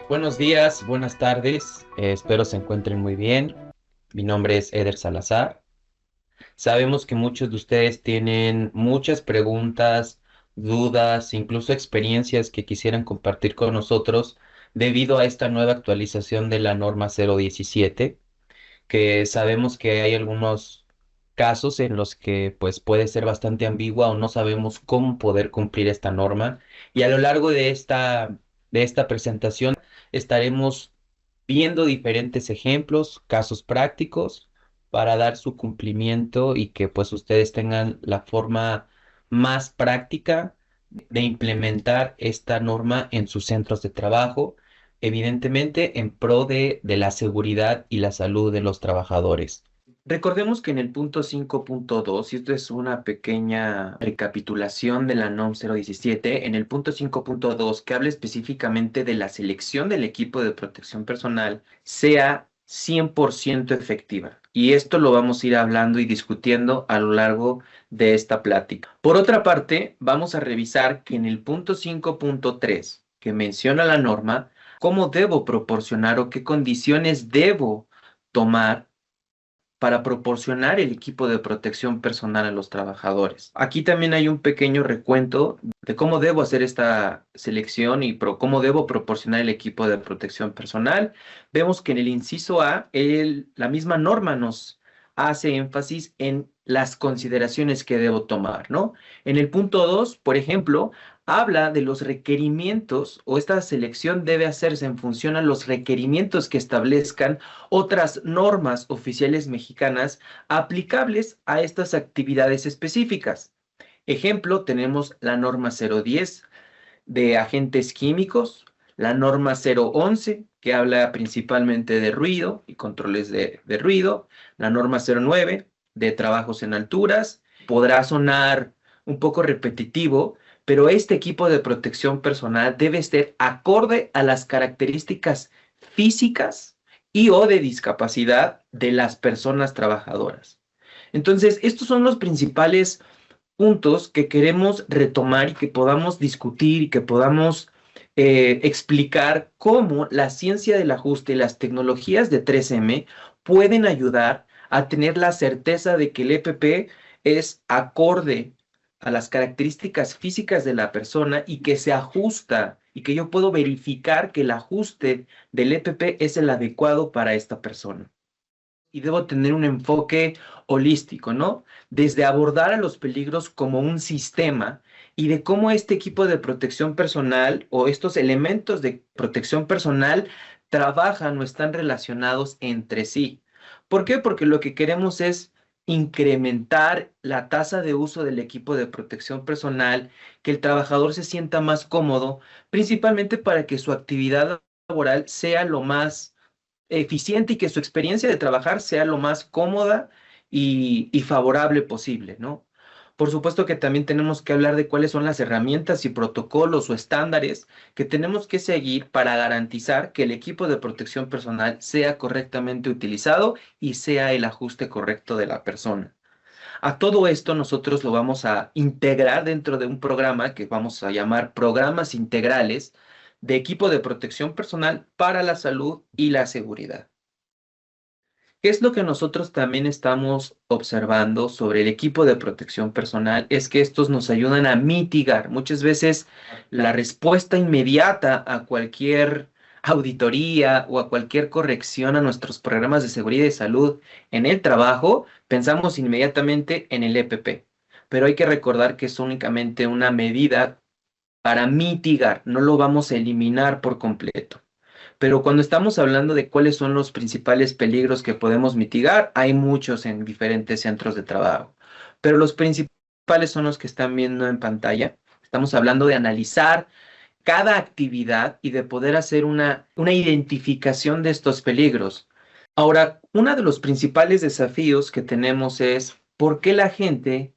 Buenos días, buenas tardes, espero se encuentren muy bien. Mi nombre es Eder Salazar. Sabemos que muchos de ustedes tienen muchas preguntas, dudas, incluso experiencias que quisieran compartir con nosotros debido a esta nueva actualización de la norma 017, que sabemos que hay algunos casos en los que pues puede ser bastante ambigua o no sabemos cómo poder cumplir esta norma. Y a lo largo de esta presentación estaremos viendo diferentes ejemplos, casos prácticos para dar su cumplimiento y que pues ustedes tengan la forma más práctica de implementar esta norma en sus centros de trabajo, evidentemente en pro de la seguridad y la salud de los trabajadores. Recordemos que en el punto 5.2, y esto es una pequeña recapitulación de la NOM 017, en el punto 5.2, que habla específicamente de la selección del equipo de protección personal, sea 100% efectiva. Y esto lo vamos a ir hablando y discutiendo a lo largo de esta plática. Por otra parte, vamos a revisar que en el punto 5.3, que menciona la norma, cómo debo proporcionar o qué condiciones debo tomar para proporcionar el equipo de protección personal a los trabajadores. Aquí también hay un pequeño recuento de cómo debo hacer esta selección y cómo debo proporcionar el equipo de protección personal. Vemos que en el inciso A, la misma norma nos hace énfasis en las consideraciones que debo tomar, ¿no? En el punto 2, por ejemplo, habla de los requerimientos o esta selección debe hacerse en función a los requerimientos que establezcan otras normas oficiales mexicanas aplicables a estas actividades específicas. Ejemplo, tenemos la norma 010 de agentes químicos, la norma 011 que habla principalmente de ruido y controles de ruido, la norma 09 de trabajos en alturas. Podrá sonar un poco repetitivo, pero este equipo de protección personal debe ser acorde a las características físicas y o de discapacidad de las personas trabajadoras. Entonces, estos son los principales puntos que queremos retomar y que podamos discutir y que podamos explicar cómo la ciencia del ajuste y las tecnologías de 3M pueden ayudar a tener la certeza de que el EPP es acorde a las características físicas de la persona y que se ajusta y que yo puedo verificar que el ajuste del EPP es el adecuado para esta persona. Y debo tener un enfoque holístico, ¿no? Desde abordar a los peligros como un sistema y de cómo este equipo de protección personal o estos elementos de protección personal trabajan o están relacionados entre sí. ¿Por qué? Porque lo que queremos es incrementar la tasa de uso del equipo de protección personal, que el trabajador se sienta más cómodo, principalmente para que su actividad laboral sea lo más eficiente y que su experiencia de trabajar sea lo más cómoda y favorable posible, ¿no? Por supuesto que también tenemos que hablar de cuáles son las herramientas y protocolos o estándares que tenemos que seguir para garantizar que el equipo de protección personal sea correctamente utilizado y sea el ajuste correcto de la persona. A todo esto nosotros lo vamos a integrar dentro de un programa que vamos a llamar programas integrales de equipo de protección personal para la salud y la seguridad. ¿Qué es lo que nosotros también estamos observando sobre el equipo de protección personal? Es que estos nos ayudan a mitigar muchas veces la respuesta inmediata a cualquier auditoría o a cualquier corrección a nuestros programas de seguridad y salud en el trabajo. Pensamos inmediatamente en el EPP, pero hay que recordar que es únicamente una medida para mitigar, no lo vamos a eliminar por completo. Pero cuando estamos hablando de cuáles son los principales peligros que podemos mitigar, hay muchos en diferentes centros de trabajo. Pero los principales son los que están viendo en pantalla. Estamos hablando de analizar cada actividad y de poder hacer una identificación de estos peligros. Ahora, uno de los principales desafíos que tenemos es por qué la gente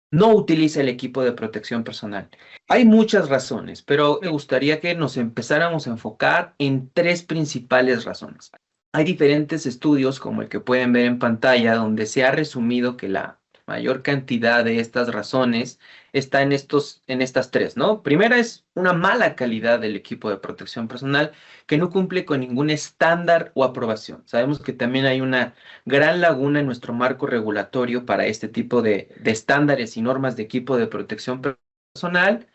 no utiliza el equipo de protección personal. Hay muchas razones, pero me gustaría que nos empezáramos a enfocar en tres principales razones. Hay diferentes estudios, como el que pueden ver en pantalla, donde se ha resumido que la mayor cantidad de estas razones está en estas tres, ¿no? Primera es una mala calidad del equipo de protección personal que no cumple con ningún estándar o aprobación. Sabemos que también hay una gran laguna en nuestro marco regulatorio para este tipo de estándares y normas de equipo de protección personal.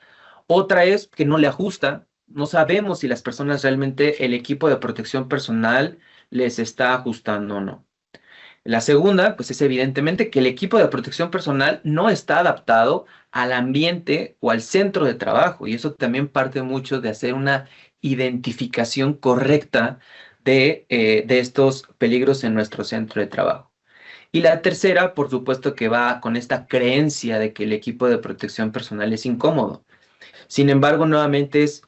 Otra es que no le ajusta. No sabemos si las personas realmente el equipo de protección personal les está ajustando o no. La segunda, pues es evidentemente que el equipo de protección personal no está adaptado al ambiente o al centro de trabajo y eso también parte mucho de hacer una identificación correcta de estos peligros en nuestro centro de trabajo. Y la tercera, por supuesto que va con esta creencia de que el equipo de protección personal es incómodo. Sin embargo, nuevamente es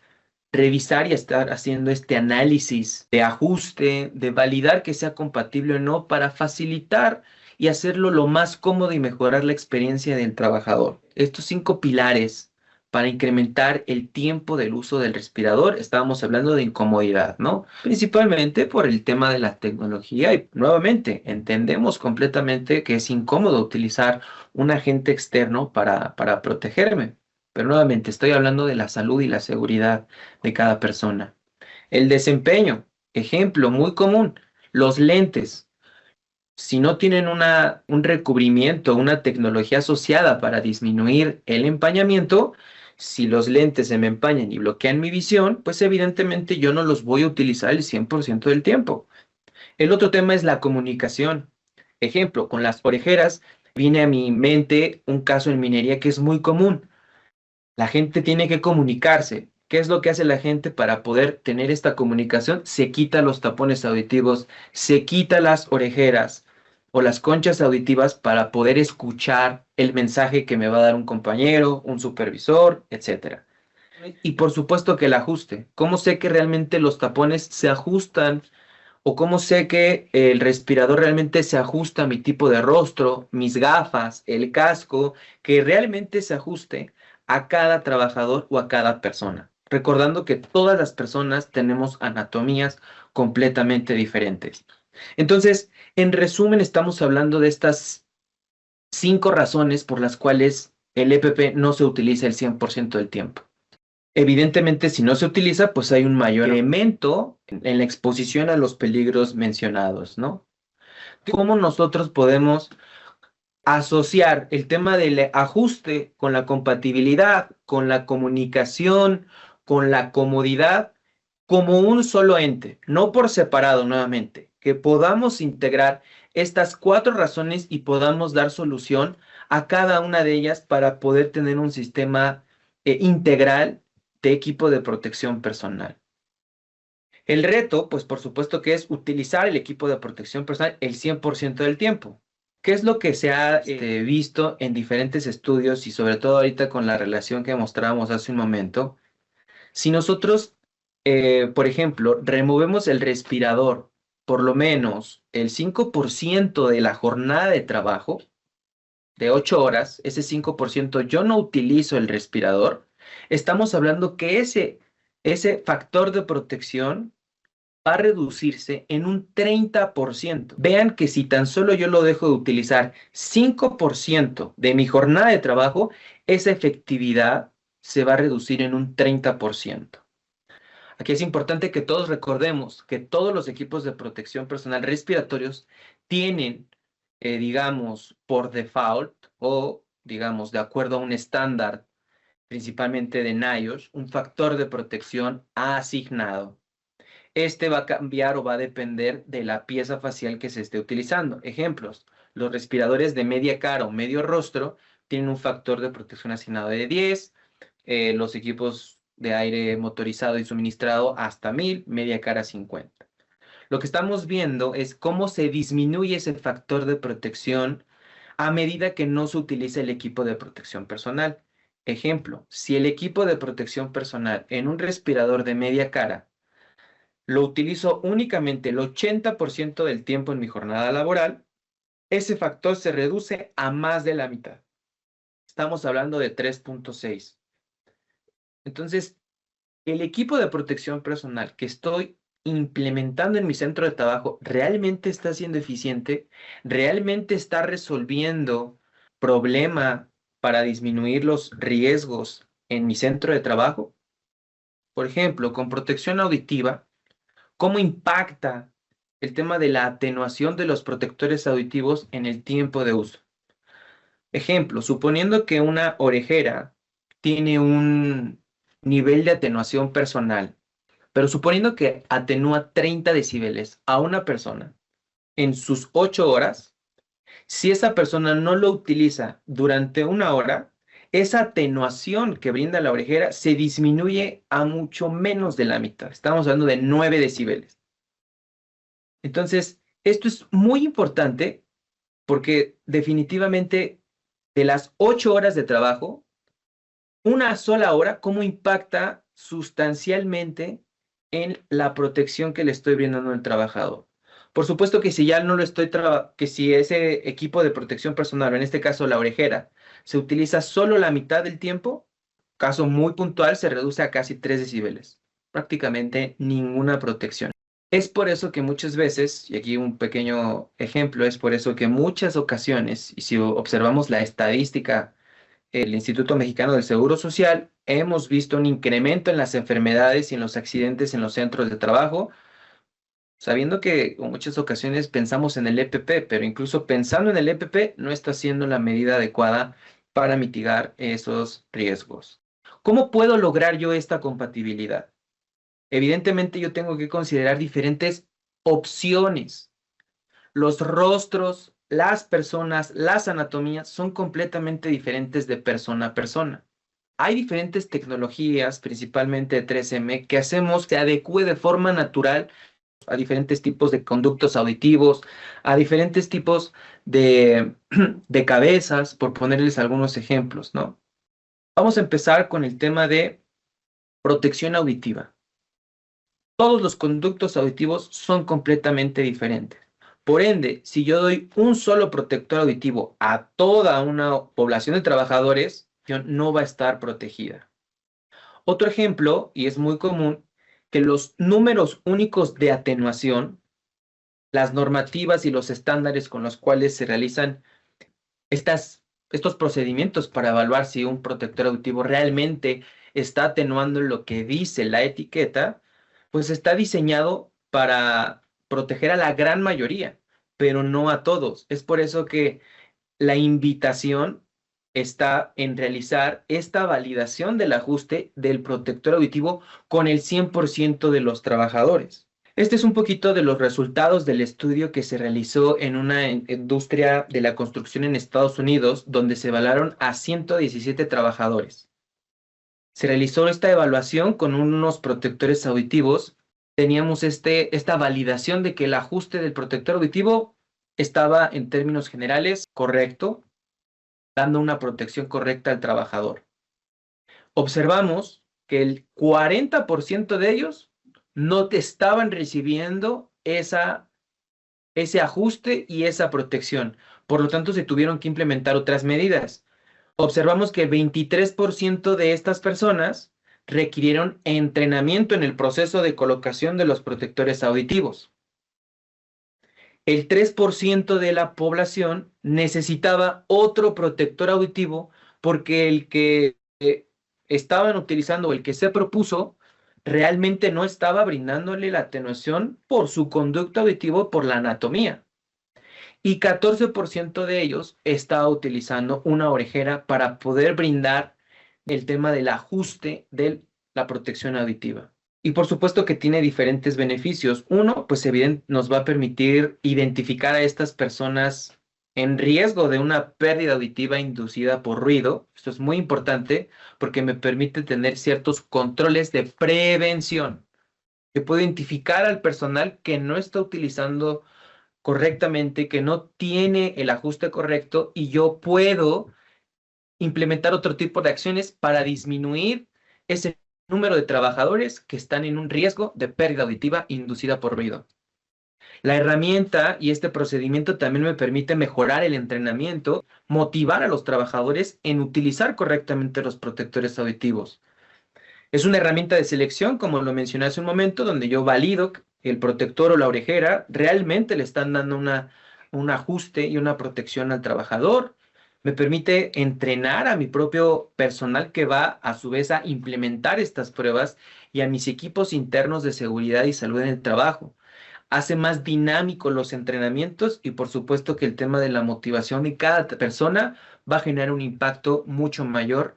revisar y estar haciendo este análisis de ajuste, de validar que sea compatible o no para facilitar y hacerlo lo más cómodo y mejorar la experiencia del trabajador. Estos 5 pilares para incrementar el tiempo del uso del respirador, estábamos hablando de incomodidad, ¿no? Principalmente por el tema de la tecnología y nuevamente entendemos completamente que es incómodo utilizar un agente externo para protegerme. Pero nuevamente estoy hablando de la salud y la seguridad de cada persona. El desempeño, ejemplo muy común, los lentes. Si no tienen un recubrimiento, una tecnología asociada para disminuir el empañamiento, si los lentes se me empañan y bloquean mi visión, pues evidentemente yo no los voy a utilizar el 100% del tiempo. El otro tema es la comunicación. Ejemplo, con las orejeras viene a mi mente un caso en minería que es muy común. La gente tiene que comunicarse. ¿Qué es lo que hace la gente para poder tener esta comunicación? Se quita los tapones auditivos, se quita las orejeras o las conchas auditivas para poder escuchar el mensaje que me va a dar un compañero, un supervisor, etcétera. Y por supuesto que el ajuste. ¿Cómo sé que realmente los tapones se ajustan o cómo sé que el respirador realmente se ajusta a mi tipo de rostro, mis gafas, el casco, que realmente se ajuste a cada trabajador o a cada persona? Recordando que todas las personas tenemos anatomías completamente diferentes. Entonces, en resumen, estamos hablando de estas 5 razones por las cuales el EPP no se utiliza el 100% del tiempo. Evidentemente, si no se utiliza, pues hay un mayor incremento en la exposición a los peligros mencionados, ¿no? ¿Cómo nosotros podemos asociar el tema del ajuste con la compatibilidad, con la comunicación, con la comodidad, como un solo ente, no por separado nuevamente, que podamos integrar estas 4 razones y podamos dar solución a cada una de ellas para poder tener un sistema integral de equipo de protección personal? El reto, pues por supuesto que es utilizar el equipo de protección personal el 100% del tiempo. ¿Qué es lo que se ha visto en diferentes estudios y sobre todo ahorita con la relación que mostrábamos hace un momento? Si nosotros, por ejemplo, removemos el respirador por lo menos el 5% de la jornada de trabajo, de 8 horas, ese 5% yo no utilizo el respirador, estamos hablando que ese factor de protección va a reducirse en un 30%. Vean que si tan solo yo lo dejo de utilizar 5% de mi jornada de trabajo, esa efectividad se va a reducir en un 30%. Aquí es importante que todos recordemos que todos los equipos de protección personal respiratorios tienen, digamos, por default o, digamos, de acuerdo a un estándar, principalmente de NIOSH, un factor de protección asignado. Este va a cambiar o va a depender de la pieza facial que se esté utilizando. Ejemplos, los respiradores de media cara o medio rostro tienen un factor de protección asignado de 10, los equipos de aire motorizado y suministrado hasta 1000, media cara 50. Lo que estamos viendo es cómo se disminuye ese factor de protección a medida que no se utiliza el equipo de protección personal. Ejemplo, si el equipo de protección personal en un respirador de media cara lo utilizo únicamente el 80% del tiempo en mi jornada laboral, ese factor se reduce a más de la mitad. Estamos hablando de 3.6. Entonces, el equipo de protección personal que estoy implementando en mi centro de trabajo realmente está siendo eficiente, realmente está resolviendo problema para disminuir los riesgos en mi centro de trabajo? Por ejemplo, con protección auditiva, ¿cómo impacta el tema de la atenuación de los protectores auditivos en el tiempo de uso? Ejemplo, suponiendo que una orejera tiene un nivel de atenuación personal, pero suponiendo que atenúa 30 decibeles a una persona en sus 8 horas, si esa persona no lo utiliza durante una hora, esa atenuación que brinda la orejera se disminuye a mucho menos de la mitad. Estamos hablando de 9 decibeles. Entonces, esto es muy importante porque definitivamente de las 8 horas de trabajo, una sola hora, ¿cómo impacta sustancialmente en la protección que le estoy brindando al trabajador? Por supuesto que si ya no lo estoy que si ese equipo de protección personal, o en este caso la orejera, se utiliza solo la mitad del tiempo, caso muy puntual, se reduce a casi 3 decibeles. Prácticamente ninguna protección. Es por eso que muchas veces, y aquí un pequeño ejemplo, es por eso que muchas ocasiones, y si observamos la estadística el Instituto Mexicano del Seguro Social, hemos visto un incremento en las enfermedades y en los accidentes en los centros de trabajo, sabiendo que en muchas ocasiones pensamos en el EPP, pero incluso pensando en el EPP no está siendo la medida adecuada para mitigar esos riesgos. ¿Cómo puedo lograr yo esta compatibilidad? Evidentemente yo tengo que considerar diferentes opciones. Los rostros, las personas, las anatomías son completamente diferentes de persona a persona. Hay diferentes tecnologías, principalmente de 3M, que hacemos que adecue de forma natural a diferentes tipos de conductos auditivos, a diferentes tipos de, de cabezas, por ponerles algunos ejemplos, ¿no? Vamos a empezar con el tema de protección auditiva. Todos los conductos auditivos son completamente diferentes. Por ende, si yo doy un solo protector auditivo a toda una población de trabajadores, no va a estar protegida. Otro ejemplo, y es muy común, que los números únicos de atenuación, las normativas y los estándares con los cuales se realizan estos procedimientos para evaluar si un protector auditivo realmente está atenuando lo que dice la etiqueta, pues está diseñado para proteger a la gran mayoría, pero no a todos. Es por eso que la invitación está en realizar esta validación del ajuste del protector auditivo con el 100% de los trabajadores. Este es un poquito de los resultados del estudio que se realizó en una industria de la construcción en Estados Unidos, donde se evaluaron a 117 trabajadores. Se realizó esta evaluación con unos protectores auditivos. Teníamos esta validación de que el ajuste del protector auditivo estaba en términos generales correcto, dando una protección correcta al trabajador. Observamos que el 40% de ellos no te estaban recibiendo ese ajuste y esa protección. Por lo tanto, se tuvieron que implementar otras medidas. Observamos que 23% de estas personas requirieron entrenamiento en el proceso de colocación de los protectores auditivos. El 3% de la población necesitaba otro protector auditivo porque el que estaban utilizando o el que se propuso realmente no estaba brindándole la atenuación por su conducto auditivo, por la anatomía. Y 14% de ellos estaba utilizando una orejera para poder brindar el tema del ajuste de la protección auditiva. Y por supuesto que tiene diferentes beneficios. Uno, pues evidente, nos va a permitir identificar a estas personas en riesgo de una pérdida auditiva inducida por ruido. Esto es muy importante porque me permite tener ciertos controles de prevención. Que puedo identificar al personal que no está utilizando correctamente, que no tiene el ajuste correcto y yo puedo implementar otro tipo de acciones para disminuir ese número de trabajadores que están en un riesgo de pérdida auditiva inducida por ruido. La herramienta y este procedimiento también me permite mejorar el entrenamiento, motivar a los trabajadores en utilizar correctamente los protectores auditivos. Es una herramienta de selección, como lo mencioné hace un momento, donde yo valido que el protector o la orejera realmente le están dando un ajuste y una protección al trabajador. Me permite entrenar a mi propio personal que va a su vez a implementar estas pruebas y a mis equipos internos de seguridad y salud en el trabajo. Hace más dinámicos los entrenamientos y por supuesto que el tema de la motivación de cada persona va a generar un impacto mucho mayor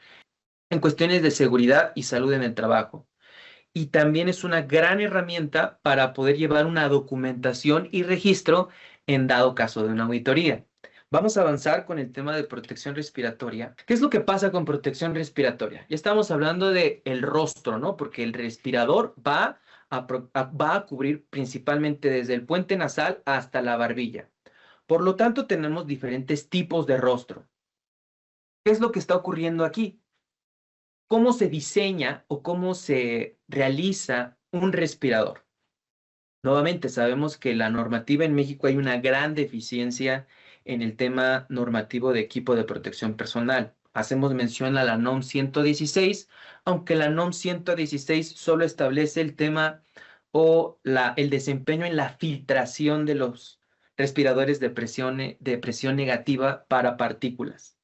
en cuestiones de seguridad y salud en el trabajo. Y también es una gran herramienta para poder llevar una documentación y registro en dado caso de una auditoría. Vamos a avanzar con el tema de protección respiratoria. ¿Qué es lo que pasa con protección respiratoria? Ya estamos hablando de el rostro, ¿no? Porque el respirador va a cubrir principalmente desde el puente nasal hasta la barbilla. Por lo tanto, tenemos diferentes tipos de rostro. ¿Qué es lo que está ocurriendo aquí? ¿Cómo se diseña o cómo se realiza un respirador? Nuevamente, sabemos que la normativa en México hay una gran deficiencia en el tema normativo de equipo de protección personal. Hacemos mención a la NOM 116, aunque la NOM 116 solo establece el tema o el desempeño en la filtración de los respiradores de presión negativa para partículas.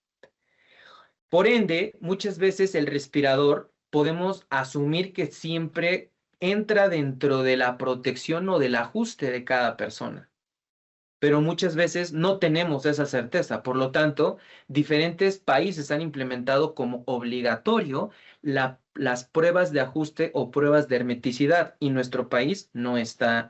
Por ende, muchas veces el respirador podemos asumir que siempre entra dentro de la protección o del ajuste de cada persona, pero muchas veces no tenemos esa certeza. Por lo tanto, diferentes países han implementado como obligatorio las pruebas de ajuste o pruebas de hermeticidad y nuestro país no está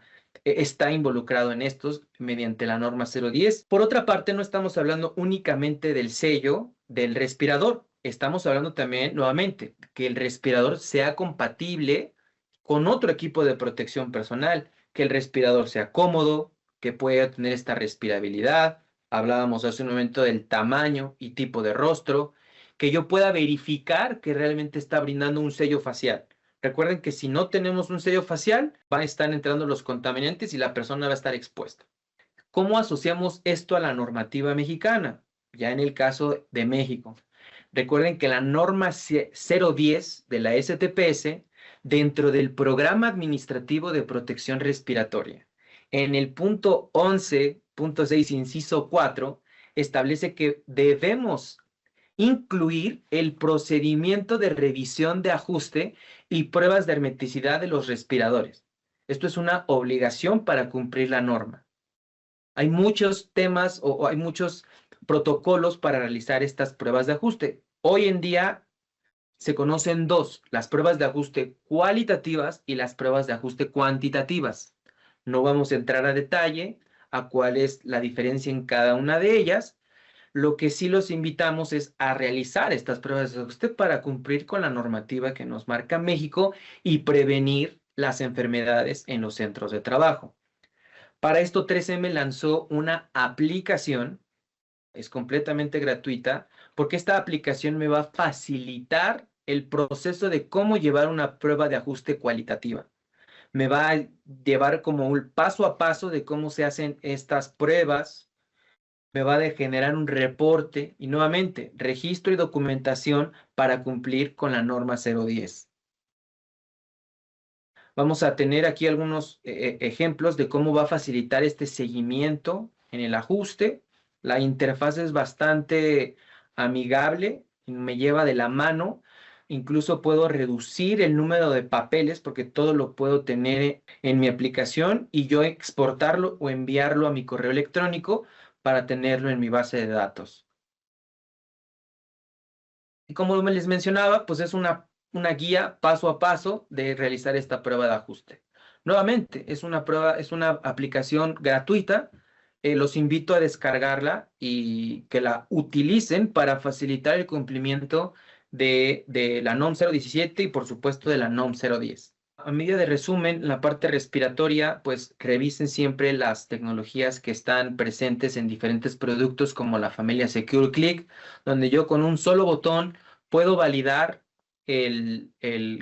involucrado en estos mediante la norma 010. Por otra parte, no estamos hablando únicamente del sello del respirador. Estamos hablando también, nuevamente, que el respirador sea compatible con otro equipo de protección personal, que el respirador sea cómodo, que pueda tener esta respirabilidad. Hablábamos hace un momento del tamaño y tipo de rostro, que yo pueda verificar que realmente está brindando un sello facial. Recuerden que si no tenemos un sello facial, van a estar entrando los contaminantes y la persona va a estar expuesta. ¿Cómo asociamos esto a la normativa mexicana? Ya en el caso de México. Recuerden que la norma 010 de la STPS, dentro del Programa Administrativo de Protección Respiratoria, en el punto 11.6, inciso 4, establece que debemos incluir el procedimiento de revisión de ajuste y pruebas de hermeticidad de los respiradores. Esto es una obligación para cumplir la norma. Hay muchos temas o hay muchos protocolos para realizar estas pruebas de ajuste. Hoy en día se conocen dos, las pruebas de ajuste cualitativas y las pruebas de ajuste cuantitativas. No vamos a entrar a detalle a cuál es la diferencia en cada una de ellas. Lo que sí los invitamos es a realizar estas pruebas de ajuste para cumplir con la normativa que nos marca México y prevenir las enfermedades en los centros de trabajo. Para esto 3M lanzó una aplicación, es completamente gratuita, porque esta aplicación me va a facilitar el proceso de cómo llevar una prueba de ajuste cualitativa. Me va a llevar como un paso a paso de cómo se hacen estas pruebas, me va a generar un reporte y nuevamente registro y documentación para cumplir con la norma 010. Vamos a tener aquí algunos ejemplos de cómo va a facilitar este seguimiento en el ajuste. La interfaz es bastante amigable, me lleva de la mano. Incluso puedo reducir el número de papeles porque todo lo puedo tener en mi aplicación y yo exportarlo o enviarlo a mi correo electrónico para tenerlo en mi base de datos. Y como les mencionaba, pues es una guía paso a paso de realizar esta prueba de ajuste. Nuevamente, es una prueba, es una aplicación gratuita. Los invito a descargarla y que la utilicen para facilitar el cumplimiento de la NOM 017 y por supuesto de la NOM 010. A medida de resumen, la parte respiratoria, pues revisen siempre las tecnologías que están presentes en diferentes productos como la familia SecureClick, donde yo con un solo botón puedo validar el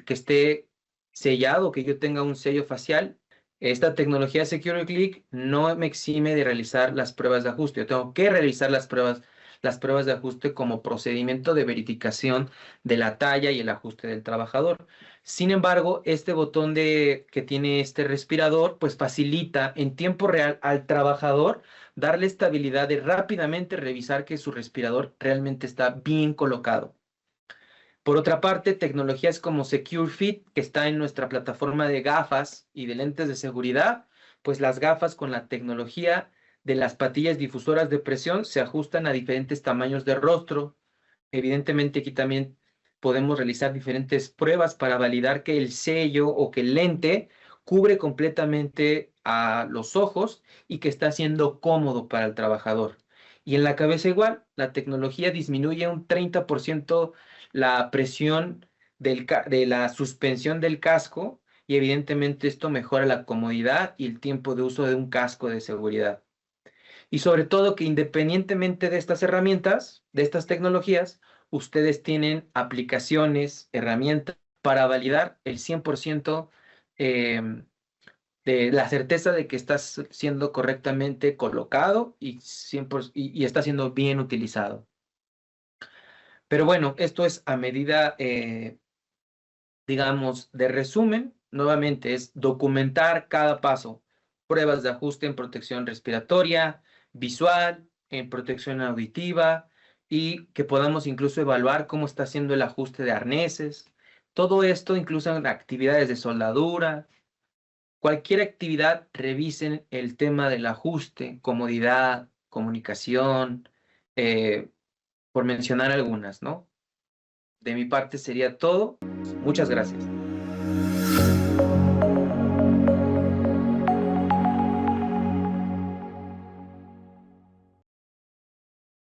que esté sellado, que yo tenga un sello facial. Esta tecnología SecureClick no me exime de realizar las pruebas de ajuste. Yo tengo que realizar las pruebas las pruebas de ajuste como procedimiento de verificación de la talla y el ajuste del trabajador. Sin embargo, este botón que tiene este respirador, pues facilita en tiempo real al trabajador darle estabilidad de rápidamente revisar que su respirador realmente está bien colocado. Por otra parte, tecnologías como Secure Fit, que está en nuestra plataforma de gafas y de lentes de seguridad, pues las gafas con la tecnología de las patillas difusoras de presión se ajustan a diferentes tamaños de rostro. Evidentemente, aquí también podemos realizar diferentes pruebas para validar que el sello o que el lente cubre completamente a los ojos y que está siendo cómodo para el trabajador. Y en la cabeza igual, la tecnología disminuye un 30% la presión de la suspensión del casco y evidentemente esto mejora la comodidad y el tiempo de uso de un casco de seguridad. Y sobre todo que independientemente de estas herramientas, de estas tecnologías, ustedes tienen aplicaciones, herramientas para validar el 100% eh, de la certeza de que estás siendo correctamente colocado y, 100% y está siendo bien utilizado. Pero bueno, esto es a medida, digamos, de resumen. Nuevamente es documentar cada paso. Pruebas de ajuste en protección respiratoria, visual, en protección auditiva y que podamos incluso evaluar cómo está haciendo el ajuste de arneses. Todo esto incluso en actividades de soldadura. Cualquier actividad, revisen el tema del ajuste, comodidad, comunicación, eh, por mencionar algunas, ¿no? De mi parte sería todo. Muchas gracias.